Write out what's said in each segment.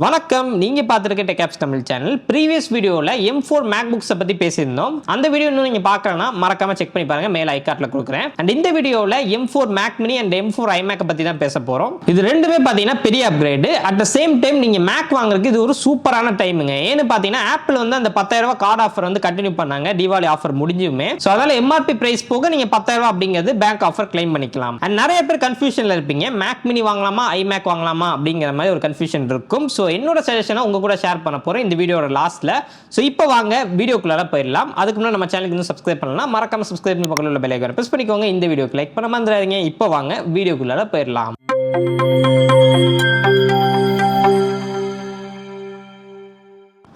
வணக்கம், நீங்க பார்த்திருக்க TechApps தமிழ் சேனல். ப்ரீவியஸ் வீடியோல M4 MacBooks பத்தி பேசியிருந்தோம். அந்த வீடியோ இன்னும் நீங்க பார்க்கலனா மறக்காம செக் பண்ணி பாருங்க, மேல் ஐகார்ட்ல கொடுக்கிறேன். அண்ட் இந்த வீடியோல M4 Mac mini and M4 iMac பத்தி தான் பேச போறோம். இது ரெண்டுமே பாத்தீங்கன்னா பெரிய upgrade. At the same time நீங்க Mac வாங்குறதுக்கு இது ஒரு சூப்பரான டைமுங்க. ஏன்னு பாத்தீங்கன்னா ஆப்பிள் வந்து அந்த 10000 ரூபாய் கார்டு ஆஃபர் வந்து கண்டினியூ பண்ணாங்க, தீபாவளி ஆஃபர் முடிஞ்சுமே. சோ அதனால MRP பிரைஸ் போக நீங்க 10000 ரூபாய் அப்படிங்கிறது பேங்க் ஆஃபர் கிளைம் பண்ணிக்கலாம். அண்ட் நிறைய பேர் கன்ஃபியூஷன்ல இருப்பீங்க, Mac mini வாங்கலாமா iMac வாங்கலாமா அப்படிங்கிற மாதிரி ஒரு கன்ஃபியூஷன் இருக்கும். சோ என்னோட சஜஷனை உங்க கூட ஷேர் பண்ண போறேன் இந்த வீடியோட லாஸ்ட்ல. சோ இப்போ வாங்க வீடியோக்குள்ள போயிடலாம். அதுக்கு முன்னாடி நம்ம சேனலுக்கு இன்னும் சப்ஸ்கிரைப் பண்ணலாம், மறக்காம சப்ஸ்கிரைப் பண்ணி பக்கத்துல உள்ள பெல் ஐகானை பிரஸ் பண்ணிக்கோங்க. இந்த வீடியோக்கு லைக் பண்ண மறந்துடாதீங்க. இப்போ வாங்க வீடியோக்குள்ள போயிடலாம்.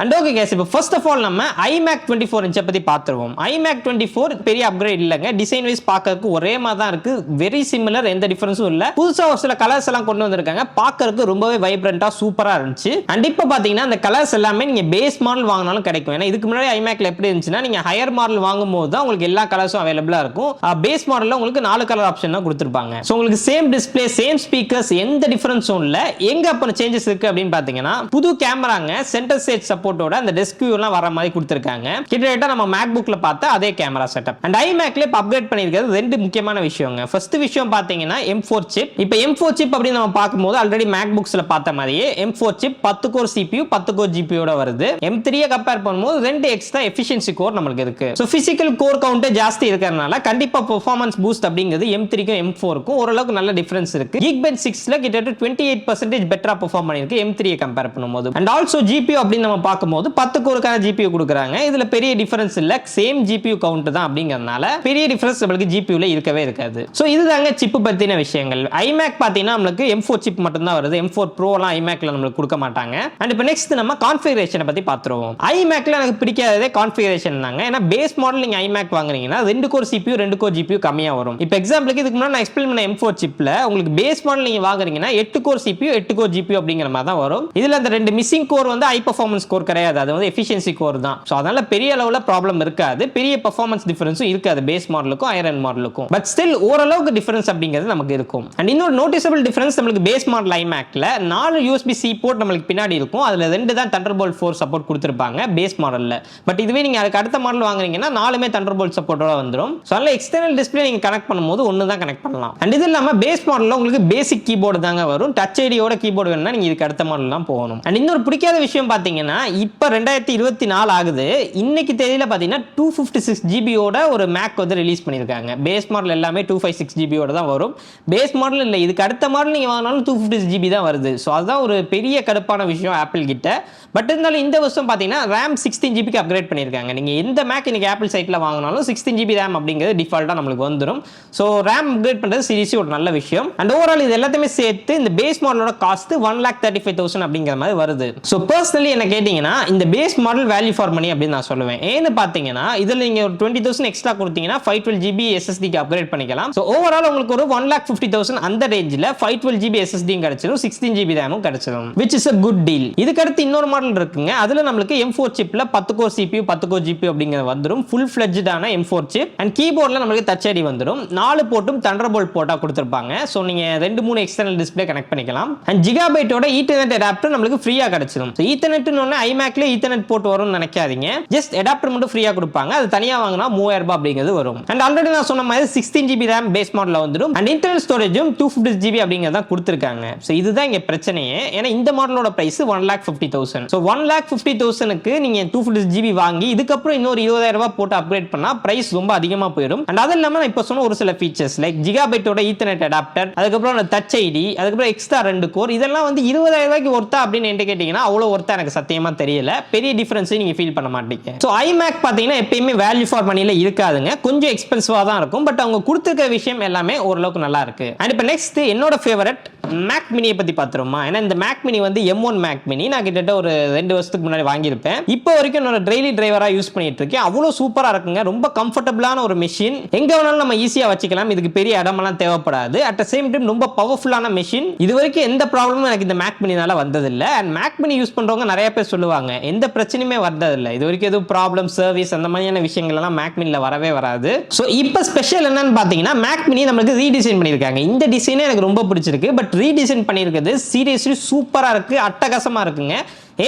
And okay guys, இப்போ first of all நம்ம iMac 24 inch பத்தி பார்த்துருவோம். iMac 24 பெரிய அப்கிரேட் இல்லங்க, டிசைன் வைஸ் பார்க்கிறதுக்கு ஒரே மாதிரி தான் இருக்கு, வெரி சிமிலர், எந்த டிஃபரன்ஸும் இல்ல. புதுசா ஒரு சில கலர்ஸ் எல்லாம் கொண்டு வந்திருக்காங்க, பார்க்கிறதுக்கு ரொம்பவே வைப்ரண்டா சூப்பரா இருந்துச்சு. அண்ட் இப்போ பாத்தீங்கன்னா அந்த கலர்ஸ் எல்லாமே நீங்க பேஸ் மாடல் வாங்கினாலும் கிடைக்கும். ஏன்னா இதுக்கு முன்னாடி iMacல எப்படி இருந்துச்சுன்னா நீங்க ஹையர் மாடல் வாங்கும்போது தான் உங்களுக்கு எல்லா கலர்ஸும் அவைலபிளா இருக்கும். பேஸ் மாடல்ல உங்களுக்கு 4 கலர் ஆப்ஷன் தான் கொடுத்திருப்பாங்க. சோ உங்களுக்கு சேம் டிஸ்ப்ளே, சேம் ஸ்பீக்கர்ஸ், எந்த டிஃபரன்ஸும் இல்ல. எங்க அப்ப சேஞ்சஸ் இருக்கு அப்படின்னு பாத்தீங்கன்னா புது கேமராங்க, சென்டர் ஸ்டேஜ் சப்போர்ட் அந்த டெஸ்க் வியூ எல்லாம் வர மாதிரி கொடுத்திருக்காங்க. கிட்டத்தட்ட நம்ம MacBookல பார்த்த அதே கேமரா செட்டப். அண்ட் iMacல அப்கிரேட் பண்ணிருக்கிறது ரெண்டு முக்கியமான விஷயங்க. ஃபர்ஸ்ட் விஷயம் பாத்தீங்கன்னா M4 சிப். இப்போ M4 சிப் அப்படி நம்ம பார்க்கும்போது ஆல்ரெடி MacBooksல பார்த்த மாதிரியே M4 chip 10 core CPU 10 core GPU ஓட வருது. M3 கம்பேர் பண்ணும்போது 2 எக்ஸ்ட்ரா எஃபிஷியன்சி கோர் நமக்கு இருக்கு. சோ பிசிக்கல் கோர் கவுண்ட் ஜாஸ்தி இருக்கறனால கண்டிப்பா பெர்ஃபார்மன்ஸ் பூஸ்ட் அப்படிங்கிறது M3க்கும் M4க்கும் ஓரளவுக்கு நல்ல டிஃபரன்ஸ் இருக்கு. Geekbench 6ல கிட்டத்தட்ட 28% பெட்டரா பெர்ஃபார்ம் பண்ணிருக்கு M3 கம்பேர் பண்ணும்போது. அண்ட் ஆல்சோ GPU அப்படி நம்ம பார்க்கும்போது 10 கோருக்கான GPU கொடுக்குறாங்க. இதுல பெரிய டிஃபரன்ஸ் இல்ல, சேம் GPU கவுண்ட் தான் அப்படிங்கறதுனால பெரிய டிஃபரன்ஸ் நமக்கு GPUல இருக்கவே இருக்காது. சோ இதுதாங்க சிப் பத்தின விஷயங்கள். iMac பாத்தீங்கன்னா நமக்கு M4 சிப் மட்டும் தான் வருது. M4 Pro எல்லாம் iMacல நமக்கு கொடுக்க மாட்டாங்க. அண்ட் இப்போ நெக்ஸ்ட் நம்ம கான்ஃபிகரேஷனை பத்தி பாத்துருவோம். iMacல எனக்கு பிடிக்காததே கான்ஃபிகரேஷன் தாங்க. ஏன்னா பேஸ் மாடல் நீங்க iMac வாங்குறீங்கன்னா 2 கோர் CPU 2 கோர் GPU கம்மியா வரும். இப்போ எக்ஸாம்பிளுக்கு இதுக்கு முன்னாடி நான் எக்ஸ்பிளைன் பண்ண M4 சிப்ல உங்களுக்கு பேஸ் மாடல் நீங்க வாங்குறீங்கன்னா 8 கோர் CPU 8 கோர் GPU அப்படிங்கிற மாதிரி தான் வரும். இதுல அந்த ரெண்டு மிஸ்ஸிங் கோர் வந்து ஹை பெர்ஃபார்மன்ஸ் கோர் கிடையாது, அது வந்து எஃபிஷியன்சி கோர் தான். சோ அதனால பெரிய அளவுல ப்ராப்ளம் இருக்காது, பெரிய பெர்ஃபார்மன்ஸ் டிஃபரன்ஸும் இருக்காது பேஸ் மாடலுக்கும் ஐரன் மாடலுக்கும். பட் ஸ்டில் ஓரளவுக்கு டிஃபரன்ஸ் அப்படிங்கிறது நமக்கு இருக்கும். அண்ட் இன்னொரு நோட்டிசபிள் டிஃபரன்ஸ் நமக்கு பேஸ் மாடல் iMacல 4 USB-C போர்ட் நமக்கு பின்னாடி இருக்கும், அதுல 2 தான் Thunderbolt 4 சப்போர்ட் கொடுத்திருப்பாங்க பேஸ் மாடல்ல. பட் இதுவே நீங்க அதுக்கு அடுத்த மாடல் வாங்குறீங்கன்னா 4மே Thunderbolt சப்போர்ட்டோட வந்துரும். சோ அதனால எக்ஸ்டர்னல் டிஸ்ப்ளே நீங்க கனெக்ட் பண்ணும்போது ஒன்னு தான் கனெக்ட் பண்ணலாம். அண்ட் இது இல்லாம பேஸ் மாடல்ல உங்களுக்கு பேசிக் கீபோர்டு தாங்க வரும், டச் ஐடியோட கீபோர்டு வேணும்னா நீங்க இதுக்கு அடுத்த மாடல் தான் போகணும். அண்ட் இன்னொரு பிடிக்காத விஷயம் பாத்தீங்கன்னா இப்ப 2024 ஆகுது, இன்னைக்கு தேதியில பாத்தீங்கன்னா 256 GB ஓட ஒரு Mac வந்து ரிலீஸ் பண்ணிருக்காங்க. பேஸ் மாடல் எல்லாமே 256 GB ஓட தான் வரும், பேஸ் மாடல் இல்ல, இதுக்கு அடுத்த மாடல் நீங்க வாங்கினாலும் 256 GB தான் வருது. சோ அதுதான் ஒரு பெரிய கடுப்பான விஷயம் ஆப்பிள் கிட்ட. பட் இருந்தாலும் இந்த வருஷம் பாத்தீங்கன்னா RAM 16 GB க்கு அப்கிரேட் பண்ணிருக்காங்க. நீங்க எந்த Mac இன்னைக்கு ஆப்பிள் சைட்ல வாங்கினாலும் 16 GB RAM அப்படிங்கிறது டிஃபால்ட்டா நமக்கு வந்துரும். சோ RAM அப்கிரேட் பண்றது சீரியஸா ஒரு நல்ல விஷயம். அண்ட் ஓவரால் இது எல்லாத்தையுமே சேர்த்து இந்த பேஸ் மாடலோட காஸ்ட் 1,35,000 அப்படிங்கிற மாதிரி வருது. சோ பர்சனலி என்ன கேட்டீங்கன்னா இந்த base model value for money அப்படின்னு நான் சொல்லுவேன். ஏன்னு பாத்தீங்கன்னா இதுல நீங்க ஒரு 20,000 எக்ஸ்ட்ரா கொடுத்தீங்கன்னா 512 GB SSD க்கு அப்கிரேட் பண்ணிக்கலாம். சோ ஓவரால் உங்களுக்கு ஒரு 1,50,000 அந்த ரேஞ்சில 512 GB SSD கிடைச்சிரும், 16 GB RAM கிடைச்சிரும், which is a good deal. இதுக்கு அடுத்து இன்னொரு மாடல் இருக்குங்க, அதுல நமக்கு M4 சிப்ல 10 core CPU 10 core GPU அப்படிங்கிறது வந்துரும், ஃபுல் ஃபிளெட்ஜ்ட் ஆன M4 சிப். அண்ட் கீபோர்ட்ல நமக்கு டச் ஐடி வந்துரும், 4 போர்ட்டும் Thunderbolt போர்ட்டா கொடுத்திருப்பாங்க. சோ நீங்க 2-3 எக்ஸ்டர்னல் டிஸ்ப்ளே கனெக்ட் பண்ணிக்கலாம். அண்ட் ஜிகாபைட்டோட ஈத்தர்நெட் அடாப்டர் நமக்கு ஃப்ரீயா கிடைச்சிரும். சோ ஈத்தர்நெட்னு ஒண்ணே iMacல ஈத்தர்நெட் போர்ட் வரும்னு நினைக்காதீங்க, ஜஸ்ட் அடாப்டர் மட்டும் ஃப்ரீயா கொடுப்பாங்க, அது தனியா வாங்கினா 3000 ரூபாய் அப்படிங்கிறது வரும். அண்ட் ஆல்ரெடி நான் சொன்ன மாதிரி 16 GB RAM பேஸ் மாடல்ல வந்துரும். அண்ட் இன்டர்னல் ஸ்டோரேஜும் 256 GB அப்படிங்கறத கொடுத்திருக்காங்க. சோ இதுதான் இங்க பிரச்சனையே. ஏன்னா இந்த மாடலோட பிரைஸ் 1,50,000. சோ 1,50,000 க்கு நீங்க 256 GB வாங்கி இதுக்கு அப்புறம் இன்னொரு 20,000 ரூபாய் போட்டு அப்கிரேட் பண்ணா பிரைஸ் ரொம்ப அதிகமா போயிடும். அண்ட் அது இல்லாம நான் இப்ப சொன்ன ஒரு சில ஃபீச்சர்ஸ் லைக் ஜிகாபைட்டோட ஈத்தர்நெட் அடாப்டர், அதுக்கு அப்புறம் டச் ஐடி, அதுக்கு அப்புறம் எக்ஸ்ட்ரா 2 கோர், இதெல்லாம் வந்து 20,000 ரூபாய்க்கு ஒர்த்தா அப்படின்னு என்கிட்ட கேட்டீங்கன்னா அவ்வளவு ஒர்த்தா எனக்கு சத்தியமா தெரியல, பெரிய டிஃபரன்ஸ் நீங்க ஃபீல் பண்ண மாட்டீங்க. சோ iMac பாத்தீங்கன்னா எப்பயுமே வேல்யூ ஃபார் மணில இருக்காதுங்க, கொஞ்சம் எக்ஸ்பென்சிவா தான் இருக்கும். பட் அவங்க கொடுத்திருக்க விஷயம் எல்லாமே ஓரளவுக்கு நல்லா இருக்கு. அண்ட் இப்போ நெக்ஸ்ட் என்னோட ஃபேவரட் Mac mini பத்தி பாத்துருமா. ஏன்னா இந்த Mac mini வந்து M1 Mac mini நான் கிட்டத்தட்ட ஒரு 2 வருஷத்துக்கு முன்னாடி வாங்கியிருப்பேன். இப்போ வரைக்கும் என்னோட டெய்லி டிரைவரா யூஸ் பண்ணிட்டு இருக்கேன். அவ்வளவு சூப்பரா இருக்குங்க, ரொம்ப கம்ஃபர்டபுளான ஒரு மெஷின், எங்க வேணாலும் நம்ம ஈஸியா வச்சுக்கலாம், இதுக்கு பெரிய இடமெல்லாம் தேவைப்படாது. அட் த சேம் டைம் ரொம்ப பவர்ஃபுல்லான மெஷின். இது வரைக்கும் எந்த ப்ராப்ளமும் எனக்கு இந்த Mac miniனால வந்ததில்லை. அண்ட் Mac mini யூஸ் பண்றவங்க நிறைய பேர் சொல்லுவாங்க எந்த பிரச்சனையுமே வந்ததில்லை, இது வரைக்கும் எதுவும் ப்ராப்ளம் சர்வீஸ் அந்த மாதிரியான விஷயங்கள் எல்லாம் Mac miniல வரவே வராது. ஸோ இப்போ ஸ்பெஷல் என்னன்னு பார்த்தீங்கன்னா Mac mini நமக்கு ரீடிசைன் பண்ணியிருக்காங்க. இந்த டிசைனே எனக்கு ரொம்ப பிடிச்சிருக்கு. பட் ரீடிசைன் பண்ணியிருக்குது சீரியஸ்லி சூப்பராக இருக்குது, அட்டகாசமாக இருக்குங்க.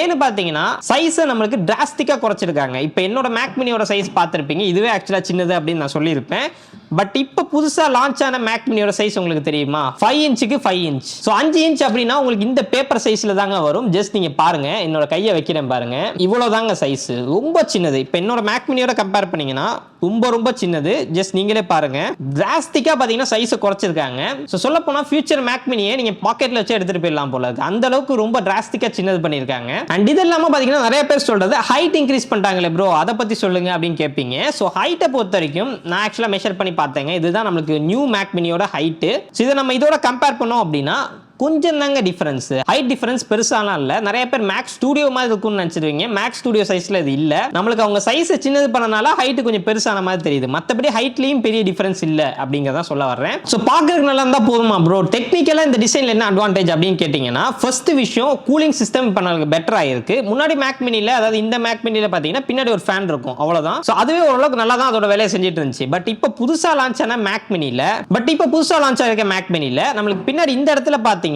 ஏன்னு பார்த்தீங்கன்னா சைஸை நம்மளுக்கு டிராஸ்டிக்காக குறைச்சிருக்காங்க. இப்போ என்னோட மேக் மினியோட சைஸ் பார்த்துருப்பீங்க, இதுவே ஆக்சுவலாக சின்னது அப்படின்னு நான் சொல்லியிருப்பேன். பட் இப்போ புதுசாக லான்ச் ஆன மேக் மினியோட சைஸ் உங்களுக்கு தெரியுமா? 5 இன்ச்சுக்கு 5 இன்ச். ஸோ 5 இன்ச் அப்படின்னா உங்களுக்கு இந்த பேப்பர் சைஸில் தாங்க வரும். ஜஸ்ட் நீங்கள் பாருங்க, என்னோட கையை வைக்கிறேன் பாருங்க, இவ்வளோ தாங்க சைஸ், ரொம்ப சின்னது. இப்போ என்னோட மேக் மினியோட கம்பேர் பண்ணீங்கன்னா ரொம்ப ரொம்ப சின்னது. ஜஸ்ட் நீங்களே பாருங்க, டிராஸ்டிக்காக பார்த்தீங்கன்னா சைஸை குறைச்சிருக்காங்க. ஸோ சொல்ல போனால் ஃபியூச்சர் மேக் மினியை நீங்கள் பாக்கெட்டில் வச்சு எடுத்துகிட்டு போயிடலாம் போல இருக்கு, அந்த அளவுக்கு ரொம்ப டிராஸ்டிக்காக சின்னது பண்ணியிருக்காங்க. அண்ட் இது இல்லாமல் பார்த்தீங்கன்னா நிறைய பேர் சொல்றது ஹைட் இன்க்ரீஸ் பண்ணிட்டாங்களே ப்ரோ, அதை பற்றி சொல்லுங்க அப்படின்னு கேட்பீங்க. ஸோ ஹைட்டை பொறுத்த வரைக்கும் நான் ஆக்சுவலாக மெஷர் பண்ணி பார்த்தேங்க. இதுதான் நம்மளுக்கு நியூ மேக் மினியோட ஹைட்டு. ஸோ இதை நம்ம இதோட கம்பேர் பண்ணோம் அப்படின்னா கொஞ்சம் தாங்க டிஃபரன்ஸ், ஹைட் டிஃபரன்ஸ் பெருசாலாம் இல்ல. நிறைய பேர் மேக் ஸ்டுடியோ மாதிரி இருக்கும்னு நினைச்சிருவீங்க, மேக் ஸ்டுடியோ சைஸ்ல இது இல்ல. நம்மளுக்கு அவங்க சைஸை சின்னது பண்ணனால ஹைட் கொஞ்சம் பெருசான மாதிரி தெரியுது, மற்றபடி ஹைட்லயும் பெரிய டிஃபரன்ஸ் இல்ல அப்படிங்கறத சொல்ல வர்றேன். ஸோ பார்க்கறதுக்கு நல்லா இருந்தா போதுமா ப்ரோ? டெக்னிக்கலா இந்த டிசைன்ல என்ன அட்வான்டேஜ் அப்படின்னு கேட்டீங்கன்னா, ஃபர்ஸ்ட் விஷயம் கூலிங் சிஸ்டம் இப்போ நமக்கு பெட்டர் ஆயிருக்கு. முன்னாடி மேக் மினில, அதாவது இந்த மேக் மினில பாத்தீங்கன்னா பின்னாடி ஒரு ஃபேன் இருக்கும், அவ்வளவுதான். ஸோ அதுவே ஓரளவுக்கு நல்லா தான் அதோட வேலையை செஞ்சுட்டு இருந்துச்சு. பட் இப்போ புதுசா லான்ச் ஆன மேக் மினில, மேக் மினில நம்மளுக்கு பின்னாடி இந்த இடத்துல பாத்தீங்கன்னா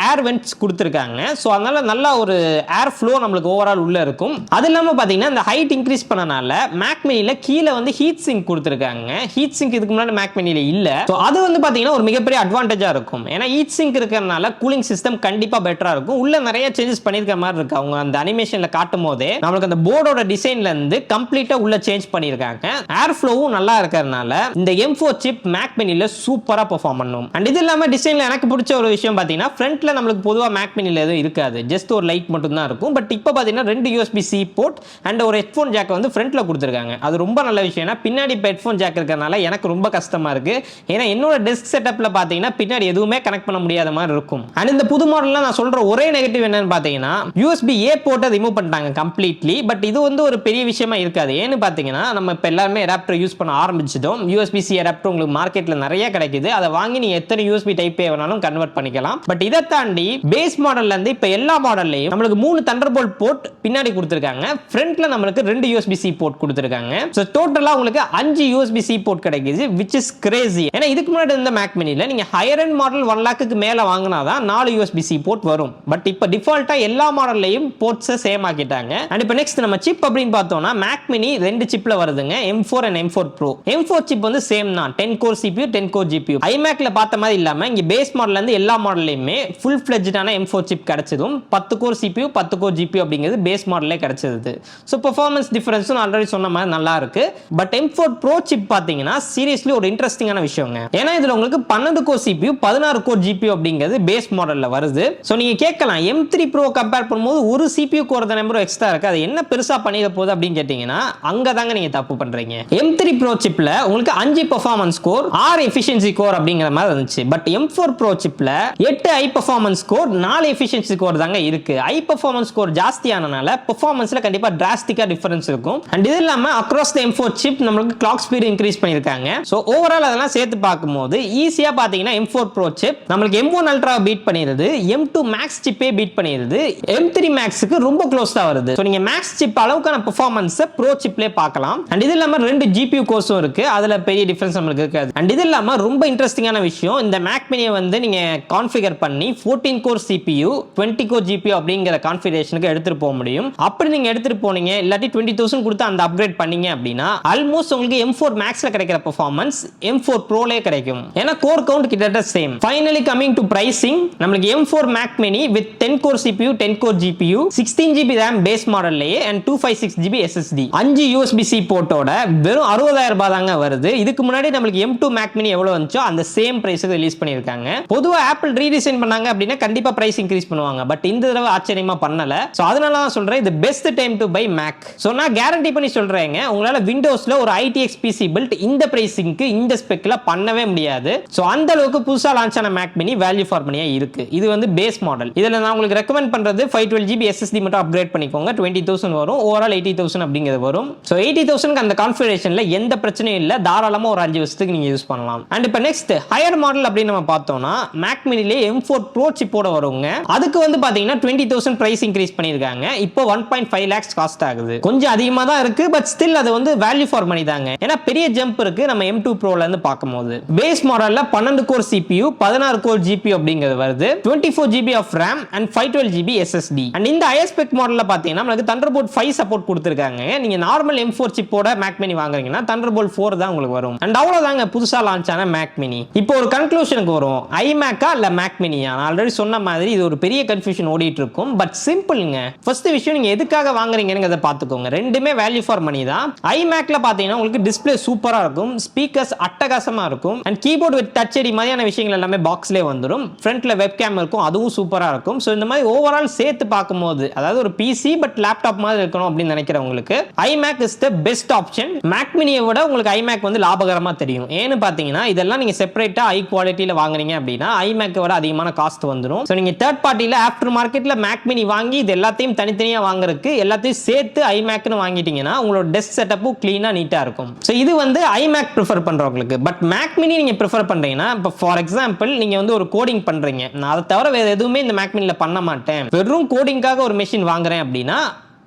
ஏர் வென்ட்ஸ் கொடுத்திருக்காங்க. சோ அதனால நல்ல ஒரு ஏர் ஃப்ளோ நமக்கு ஓவரால் உள்ள இருக்கும். அது இல்லாம பாத்தீங்கன்னா இந்த ஹைட் இன்க்ரீஸ் பண்ணனால மேக் மினில கீழ வந்து ஹீட் சிங்க் கொடுத்திருக்காங்க. ஹீட் சிங்க் இதுக்கு முன்னாடி மேக் மினில இல்ல. சோ அது வந்து பாத்தீங்கன்னா ஒரு மிகப்பெரிய அட்வான்டேஜா இருக்கும். ஏன்னா ஹீட் சிங்க் இருக்கறனால கூலிங் சிஸ்டம் கண்டிப்பா பெட்டரா இருக்கும். உள்ள நிறைய சேஞ்சஸ் பண்ணிருக்க மாதிரி இருக்கு. அவங்க அந்த அனிமேஷன்ல காட்டும் போதே நமக்கு அந்த போர்டோட டிசைன்ல இருந்து கம்ப்ளீட்டா உள்ள சேஞ்ச் பண்ணிருக்காங்க. ஏர் ஃப்ளோவும் நல்லா இருக்கறனால இந்த M4 சிப் மேக் மினில சூப்பரா பெர்ஃபார்ம் பண்ணும். அண்ட் இது இல்லாம டிசைன்ல எனக்கு பிடிச்ச ஒரு விஷயம் பாத்தீங்கன்னா ஃப்ரண்ட்ல நம்மளுக்கு பொதுவா மேக் மினில எதுவும் இருக்காது, ஜஸ்ட் ஒரு லைட் மட்டும் தான் இருக்கும். பட் இப்போ பாத்தீங்கன்னா 2 USB-C போர்ட் அண்ட் ஒரு ஹெட்ஃபோன் ஜாக் வந்து ஃப்ரண்ட்ல கொடுத்திருக்காங்க. அது ரொம்ப நல்ல விஷயம். ஏன்னா பின்னாடி ஹெட்ஃபோன் ஜாக் இருக்கறனால எனக்கு ரொம்ப கஷ்டமா இருக்கு. ஏன்னா என்னோட டெஸ்க் செட்டப்ல பாத்தீங்கன்னா பின்னாடி எதுவுமே கனெக்ட் பண்ண முடியாத மாதிரி இருக்கும். அண்ட் இந்த புது மாடல்ல நான் சொல்ற ஒரே நெகட்டிவ் என்னன்னு பாத்தீங்கன்னா USB-A போர்ட்டை ரிமூவ் பண்ணிட்டாங்க கம்ப்ளீட்லி. பட் இது வந்து ஒரு பெரிய விஷயமா இருக்காது. ஏன்னு பாத்தீங்கன்னா நம்ம இப்ப எல்லாரும் அடாப்டர் யூஸ் பண்ண ஆரம்பிச்சிட்டோம். USB-C அடாப்டர் உங்களுக்கு மார்க்கெட்ல நிறைய கிடைக்குது. அதை வாங்கி நீங்க எத்தனை USB டைப் வேணாலும் கன்வெர்ட் பண்ணிக்கலாம். பட் இதை தாண்டி பேஸ் மாடல்ல இருந்து இப்ப எல்லா மாடல்லையும் நம்மளுக்கு 3 தண்டர்போல்ட் போர்ட் பின்னாடி கொடுத்திருக்காங்க. ஃப்ரண்ட்ல நம்மளுக்கு 2 USB-C போர்ட் கொடுத்திருக்காங்க. சோ டோட்டலா உங்களுக்கு 5 USB-C போர்ட் கிடைக்குது, which is crazy. ஏன்னா இதுக்கு முன்னாடி இருந்த மேக் மினில நீங்க ஹையர் எண்ட் மாடல் 1 லாக்குக்கு மேல வாங்கினாதான் 4 USB-C போர்ட் வரும். பட் இப்ப டிஃபால்ட்டா எல்லா மாடல்லையும் போர்ட்ஸ் சேம் ஆக்கிட்டாங்க. அண்ட் இப்ப நெக்ஸ்ட் நம்ம சிப் அப்படின்னு பார்த்தோம்னா மேக் மினி 2 சிப்ல வருதுங்க, M4 and M4 Pro. M4 chip வந்து சேம் தான், 10 கோர் CPU 10 கோர் GPU. iMacல பார்த்த மாதிரி இல்லாம இங்க பேஸ் மாடல்ல இருந்து எல்லா மாடல்லையுமே ஃபுல் ஃபிளெஜ்டான M4 சிப் கிடைச்சதும் 10 கோர் CPU 10 கோர் GPU அப்படிங்கிறது பேஸ் மாடல்லே கிடைச்சது. ஸோ பெர்ஃபார்மன்ஸ் டிஃபரன்ஸும் ஆல்ரெடி சொன்ன மாதிரி நல்லா இருக்கு. பட் M4 Pro சிப் பார்த்தீங்கன்னா சீரியஸ்லி ஒரு இன்ட்ரெஸ்டிங்கான விஷயங்க. ஏன்னா இதுல உங்களுக்கு 12 கோர் CPU 16 கோர் GPU அப்படிங்கிறது பேஸ் மாடல்ல வருது. ஸோ நீங்க கேட்கலாம் M3 Pro கம்பேர் பண்ணும்போது ஒரு CPU கோர் தான் நம்பர் எக்ஸ்ட்ரா இருக்கு, அது என்ன பெருசா பண்ணிட போகுது அப்படின்னு கேட்டீங்கன்னா அங்க தாங்க நீங்க தப்பு பண்றீங்க. M3 Pro சிப்ல உங்களுக்கு 5 பெர்ஃபார்மன்ஸ் கோர் 6 எஃபிஷியன்சி கோர் அப்படிங்கிற மாதிரி இருந்துச்சு. But M4 Pro சிப்ல 8 high performance core 4 efficiency core தாங்க இருக்கு. ஹை பெர்ஃபார்மன்ஸ் கோர் ஜாஸ்தியானனால பெர்ஃபார்மன்ஸ்ல கண்டிப்பா டிராஸ்டிக்கா டிஃபரன்ஸ் இருக்கும். அண்ட் இது இல்லாம அக்ராஸ் தி M4 சிப் நமக்கு கிளாக் ஸ்பீட் இன்க்ரீஸ் பண்ணிருக்காங்க. சோ ஓவரால் அதெல்லாம் சேர்த்து பார்க்கும்போது ஈஸியா பாத்தீங்கன்னா M4 Pro சிப் நமக்கு M1 Ultra பீட் பண்ணிருது, M2 Max சிப்பே பீட் பண்ணிருது, M3 Maxக்கு ரொம்ப க்ளோஸா வருது. சோ நீங்க Max சிப் அளவுக்கான பெர்ஃபார்மன்ஸ் Pro சிப்லயே பார்க்கலாம். அண்ட் இது இல்லாம 2 GPU கோர்ஸும் இருக்கு, அதுல பெரிய டிஃபரன்ஸ் நமக்கு இருக்காது. அண்ட் இது இல்லாம ரொம்ப இன்ட்ரெஸ்டிங்கான விஷயம், இந்த மேக் மினியை வந்து நீங்க கான்ஃபிகர் பண்ணி 14 கோர் CPU 20 கோர் GPU அப்படிங்கிற கான்ஃபிகரேஷனுக்கு எடுத்துட்டு போக முடியும். அப்படி நீங்க எடுத்துட்டு போனீங்க இல்லாட்டி 20,000 கொடுத்து அந்த அப்கிரேட் பண்ணீங்க அப்படின்னா ஆல்மோஸ்ட் உங்களுக்கு M4 Maxல கிடைக்கிற பெர்ஃபார்மன்ஸ் M4 Proலே கிடைக்கும். ஏன்னா கோர் கவுண்ட் கிட்டத்தட்ட same. Finally coming to pricing, நமக்கு M4 Mac Mini with 10 core CPU 10 core GPU 16GB RAM base மாடல்லையே and 256GB SSD 5 USB-C போர்ட்டோட வெறும் 60,000 ரூபாய் தாங்க வருது. இதுக்கு முன்னாடி நமக்கு M2 Mac Mini எவ்வளவு வந்துச்சோ அந்த சேம் பிரைஸ்க்கு ரிலீஸ் பண்ணிருக்காங்க. பொதுவா ஆப்பிள் ரீடிசைன் பண்ணாங்க அப்படின்னா கண்டிப்பா பிரைஸ் இன்க்ரீஸ் பண்ணுவாங்க. பட் இந்த தடவை ஆச்சரியமா பண்ணல. சோ அதனால தான் சொல்றேன் இது best time to buy Mac. So நான் கேரண்டி பண்ணி சொல்றேங்க, உங்களால விண்டோஸ்ல ஒரு ITX PC பில்ட் இந்த பிரைசிங்க்கு இந்த ஸ்பெக்ல பண்ணவே முடியாது. சோ அந்த அளவுக்கு புதுசா லான்ச் ஆன மேக் மினி வேல்யூ ஃபார் மணியா இருக்கு. இது வந்து பேஸ் மாடல். இதுல நான் உங்களுக்கு ரெக்கமெண்ட் பண்றது 512GB SSD மட்டும் அப்கிரேட் பண்ணிக்கோங்க. 20,000 வரும், ஓவரால் 80,000 அப்படிங்கிறது வரும். சோ 80,000க்கு அந்த கான்ஃபிகரேஷன்ல எந்த பிரச்சனையும் இல்ல, தாராளமா ஒரு 5 வருஷத்துக்கு நீங்க யூஸ் பண்ணலாம். அண்ட் இப்போ நெக்ஸ்ட் ஹையர் மாடல் அப்படின்னு நம்ம பார்த்தோம்னா மேக் மினிலே M4 Pro சிப்போட வருங்க. அதுக்கு வந்து பாத்தீங்கன்னா 20,000 பிரைஸ் இன்க்ரீஸ் பண்ணிருக்காங்க. இப்போ 1.5 lakhs காஸ்ட் ஆகுது. கொஞ்சம் அதிகமா தான் இருக்கு, பட் ஸ்டில் அது வந்து வேல்யூ ஃபார் மணி தாங்க. ஏன்னா பெரிய ஜம்ப் இருக்கு நம்ம M2 Proல இருந்து பார்க்கும்போது. பேஸ் மாடல்ல 12 கோர் CPU 16 கோர் GPU அப்படிங்கிறது வருது. 24 GB of RAM and 512 GB SSD. and இந்த higher spec மாடல்ல பாத்தீங்கன்னா நமக்கு Thunderbolt 5 சப்போர்ட் கொடுத்திருக்காங்க. நீங்க நார்மல் M4 சிப்போட Mac mini வாங்குறீங்கன்னா Thunderbolt 4 தான் உங்களுக்கு வரும். and அவ்வளவுதாங்க புதுசா லான்ச் ஆன Mac mini. இப்போ ஒரு கன்க்ளூஷனுக்கு வரும். iMac இல்ல Mac mini நான் ஆல்ரெடி சொன்ன மாதிரி இது ஒரு பெரிய கன்ஃபியூஷன் ஓடிட்டு இருக்கும். பட் சிம்பிள்ங்க. ஃபர்ஸ்ட் விஷயம் நீங்க எதுக்காக வாங்குறீங்கங்கறத பாத்துக்கோங்க. ரெண்டுமே வேல்யூ ஃபார் மணி தான். iMacல பாத்தீங்கன்னா உங்களுக்கு டிஸ்ப்ளே சூப்பரா இருக்கும், ஸ்பீக்கர்ஸ் அட்டகாசமா இருக்கும், and keyboard with Touch ID மாதிரியான விஷயங்கள் எல்லாமே பாக்ஸ்லயே வந்துரும். ஃப்ரண்ட்ல வெப்கேம் இருக்கும், அதுவும் சூப்பரா இருக்கும். சோ இந்த மாதிரி ஓவரால் சேர்த்து பார்க்கும்போது அதாவது ஒரு பிசி பட் லேப்டாப் மாதிரி இருக்கணும் அப்படின்னு நினைக்கிறவங்களுக்கு iMac is the best option. Mac mini-யை விட உங்களுக்கு iMac வந்து லாபகரமா தெரியும். ஏன்னு பாத்தீங்கன்னா இதெல்லாம் நீங்க செப்பரேட்டா ஹை குவாலிட்டில வாங்குறீங்க அப்படின்னா iMac-ஐ விட அதிகமான காஸ்ட் வந்துரும். சோ நீங்க தேர்ட் பார்ட்டில ஆஃப்டர் மார்க்கெட்ல Mac mini வாங்கி இது எல்லாத்தையும் தனித்தனியா வாங்குறதுக்கு எல்லாத்தையும் சேர்த்து iMac-னு வாங்கிட்டீங்கன்னா உங்களோட டெஸ்க் செட்டப்பும் க்ளீனா நீட்டா இருக்கும். சோ இது வந்து iMac ப்ரிஃபர் பண்றவங்களுக்கு. பட் Mac mini நீங்க ப்ரிஃபர் பண்றீங்கன்னா இப்போ ஃபார் எக்ஸாம்பிள் நீங்க வந்து ஒரு கோடிங் பண்றீங்க, நான் அதை தவிர வேற எதுவுமே இந்த Mac mini-ல பண்ண மாட்டேன், வெறும் கோடிங்காக ஒரு மெஷின் வாங்குறேன் அப்படின்னா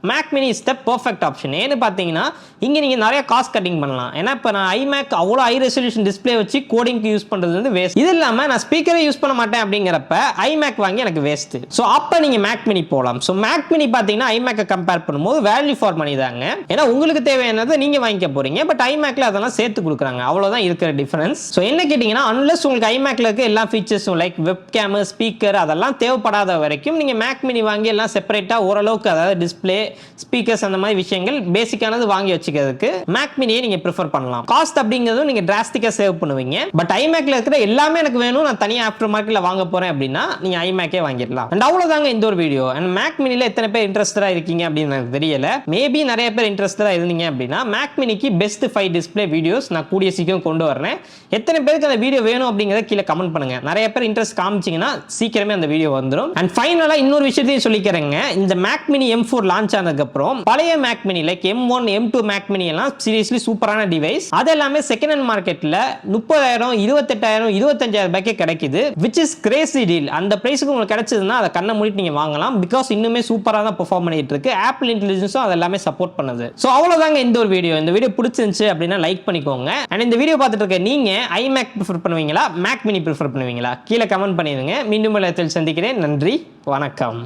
Mac mini is the perfect option. ஏன்னு பார்த்தீங்கன்னா இங்கே நீங்கள் நிறைய காஸ்ட் கட்டிங் பண்ணலாம். ஏன்னா இப்போ நான் iMac அவ்வளோ ஹை ரெசல்யூஷன் டிஸ்பிளே வச்சு கோடிங்க்கு யூஸ் பண்ணுறது வந்து வேஸ்ட். இது இல்லாமல் நான் ஸ்பீக்கரை யூஸ் பண்ண மாட்டேன் அப்படிங்கிறப்ப iMac வாங்கி எனக்கு வேஸ்ட். ஸோ அப்போ நீங்கள் Mac mini போகலாம். ஸோ Mac mini பார்த்தீங்கன்னா iMac-ஐ கம்பேர் பண்ணும்போது வேல்யூ ஃபார் மணி தாங்க. ஏன்னா உங்களுக்கு தேவையானதை நீங்கள் வாங்கிக்க போறீங்க, பட் iMac-ல அதெல்லாம் சேர்த்து கொடுக்குறாங்க. அவ்வளோதான் இருக்கிற டிஃபரன்ஸ். ஸோ என்ன கேட்டிங்கன்னா அன்லெஸ் உங்களுக்கு iMac-ல இருக்க எல்லா ஃபீச்சர்ஸும் லைக் வெப்கேம், ஸ்பீக்கர் அதெல்லாம் தேவைப்படாத வரைக்கும் நீங்கள் Mac mini வாங்கி எல்லாம் செப்பரேட்டாக ஓரளவுக்கு அதாவது டிஸ்பிளே, ஸ்பீக்கர்ஸ் அந்த மாதிரி விஷயங்கள் பேசிக்கானது வாங்கி வச்சுக்கிறதுக்கு Mac mini-யை நீங்க ப்ரிஃபர் பண்ணலாம். காஸ்ட் அப்படிங்கிறதும் நீங்க டிராஸ்டிக்கா சேவ் பண்ணுவீங்க. பட் iMac-ல இருக்கிற எல்லாமே எனக்கு வேணும், நான் தனியா ஆஃப்டர் மார்க்கெட்ல வாங்க போறேன் அப்படின்னா நீங்க iMac-ஏ வாங்கிடலாம். அண்ட் அவ்வளவுதாங்க இந்த ஒரு வீடியோ. அண்ட் Mac mini-ல எத்தனை பேர் இன்ட்ரெஸ்டடா இருக்கீங்க அப்படின்னு எனக்கு தெரியல. மேபி நிறைய பேர் இன்ட்ரெஸ்டடா இருந்தீங்க அப்படின்னா Mac mini-க்கு பெஸ்ட் 5 டிஸ்பிளே வீடியோஸ் நான் கூடிய சீக்கிரம் கொண்டு வரேன். எத்தனை பேருக்கு அந்த வீடியோ வேணும் அப்படிங்கறத கீழே கமெண்ட் பண்ணுங்க. நிறைய பேர் இன்ட்ரெஸ்ட் காமிச்சீங்கன்னா சீக்கிரமே அந்த வீடியோ வந்துடும். அண்ட் ஃபைனலா இன்னொரு விஷயத்தையும் சொல்லிக்கிறேங்க. இந்த Mac mini M4 லான்ச் ஆனதுக்கு அப்புறம் பழைய Mac mini like M1, M2 Mac mini எல்லாம் சீரியஸ்லி சூப்பரான டிவைஸ். அது எல்லாமே செகண்ட் ஹேண்ட் மார்க்கெட்ல 30,000, 28,000, 25,000 ரூபாய்க்கு கிடைக்குது, which is crazy deal. அந்த பிரைஸ்க்கு உங்களுக்கு கிடைச்சதுன்னா அதை கண்ணை மூடிட்டு நீங்க வாங்கலாம். பிகாஸ் இன்னுமே சூப்பரா தான் பெர்ஃபார்ம் பண்ணிட்டு இருக்கு. ஆப்பிள் இன்டெலிஜென்ஸும் அது எல்லாமே சப்போர்ட் பண்ணுது. சோ அவ்வளவுதாங்க இந்த ஒரு வீடியோ. இந்த வீடியோ பிடிச்சிருந்துச்சு அப்படின்னா லைக் பண்ணிக்கோங்க. அண்ட் இந்த வீடியோ பார்த்துட்டு இருக்க நீங்க iMac ப்ரிஃபர் பண்ணுவீங்களா, Mac mini ப்ரிஃபர் பண்ணுவீங்களா? கீழே கமெண்ட் பண்ணிடுங்க. மீண்டும் ஒரு சந்திக்கிறேன். நன்றி, வணக்கம்.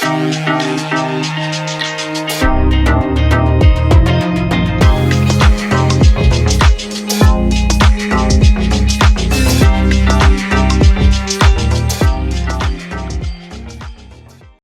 Thank you.